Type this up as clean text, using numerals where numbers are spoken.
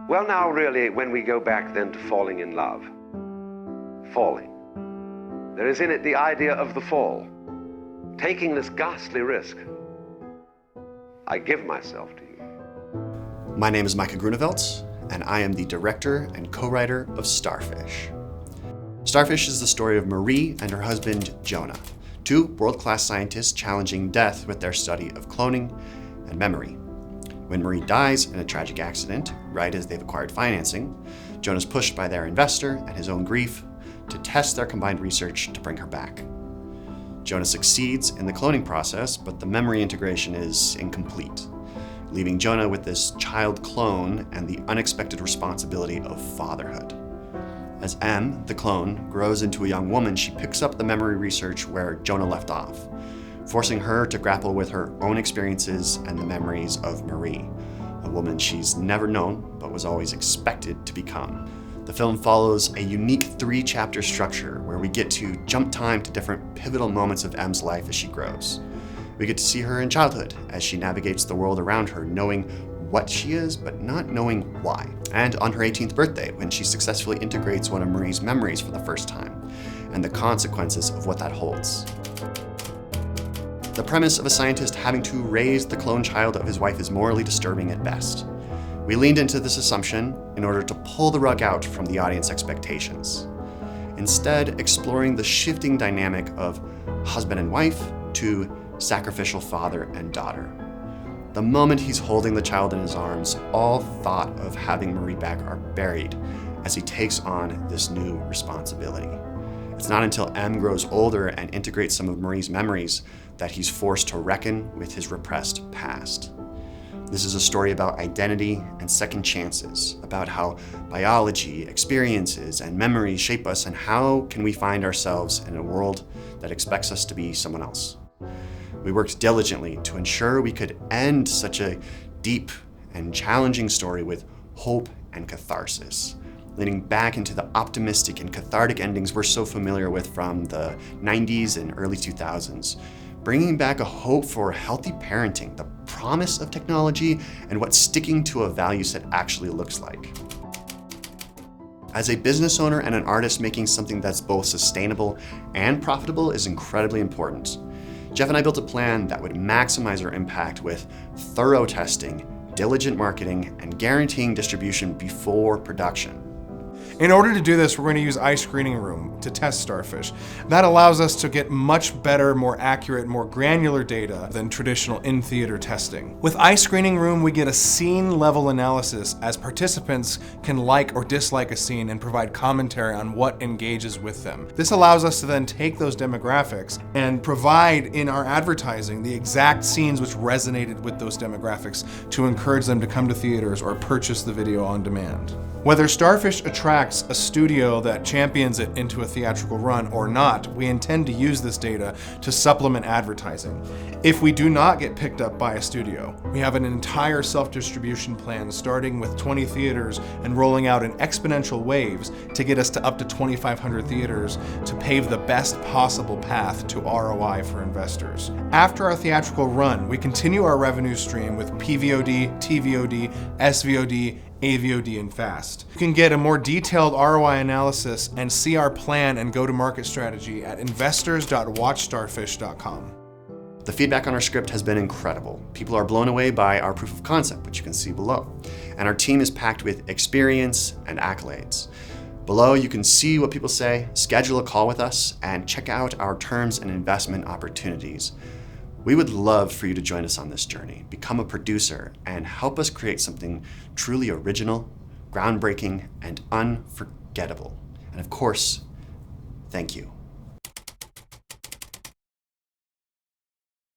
Well, now, really, when we go back then to falling in love, falling, there is in it the idea of the fall, taking this ghastly risk. I give myself to you. My name is Micah Grunewald, and I am the director and co-writer of STARFISH. STARFISH is the story of Marie and her husband, Jonah, two world-class scientists challenging death with their study of cloning and memory. When Marie dies in a tragic accident, right as they've acquired financing, Jonah's pushed by their investor and his own grief to test their combined research to bring her back. Jonah succeeds in the cloning process, but the memory integration is incomplete, leaving Jonah with this child clone and the unexpected responsibility of fatherhood. As M, the clone, grows into a young woman, she picks up the memory research where Jonah left off, forcing her to grapple with her own experiences and the memories of Marie, a woman she's never known but was always expected to become. The film follows a unique 3-chapter structure where we get to jump time to different pivotal moments of M's life as she grows. We get to see her in childhood as she navigates the world around her, knowing what she is, but not knowing why. And on her 18th birthday, when she successfully integrates one of Marie's memories for the first time, and the consequences of what that holds. The premise of a scientist having to raise the clone child of his wife is morally disturbing at best. We leaned into this assumption in order to pull the rug out from the audience expectations, instead exploring the shifting dynamic of husband and wife to sacrificial father and daughter. The moment he's holding the child in his arms, all thought of having Marie back are buried as he takes on this new responsibility. It's not until M grows older and integrates some of Marie's memories that he's forced to reckon with his repressed past. This is a story about identity and second chances, about how biology, experiences, and memories shape us, and how can we find ourselves in a world that expects us to be someone else. We worked diligently to ensure we could end such a deep and challenging story with hope and catharsis, leaning back into the optimistic and cathartic endings we're so familiar with from the 90s and early 2000s, bringing back a hope for healthy parenting, the promise of technology, and what sticking to a value set actually looks like. As a business owner and an artist, making something that's both sustainable and profitable is incredibly important. Jeff and I built a plan that would maximize our impact with thorough testing, diligent marketing, and guaranteeing distribution before production. In order to do this, we're going to use iScreening Room to test STARFISH. That allows us to get much better, more accurate, more granular data than traditional in-theater testing. With iScreening Room, we get a scene-level analysis as participants can like or dislike a scene and provide commentary on what engages with them. This allows us to then take those demographics and provide in our advertising the exact scenes which resonated with those demographics to encourage them to come to theaters or purchase the video on demand. Whether STARFISH attracts a studio that champions it into a theatrical run or not, we intend to use this data to supplement advertising. If we do not get picked up by a studio, we have an entire self-distribution plan starting with 20 theaters and rolling out in exponential waves to get us to up to 2,500 theaters to pave the best possible path to ROI for investors. After our theatrical run, we continue our revenue stream with PVOD, TVOD, SVOD, AVOD, and FAST. You can get a more detailed ROI analysis and see our plan and go-to-market strategy at investors.watchstarfish.com. The feedback on our script has been incredible. People are blown away by our proof of concept, which you can see below. And our team is packed with experience and accolades. Below, you can see what people say, schedule a call with us, and check out our terms and investment opportunities. We would love for you to join us on this journey, become a producer, and help us create something truly original, groundbreaking, and unforgettable. And of course, thank you.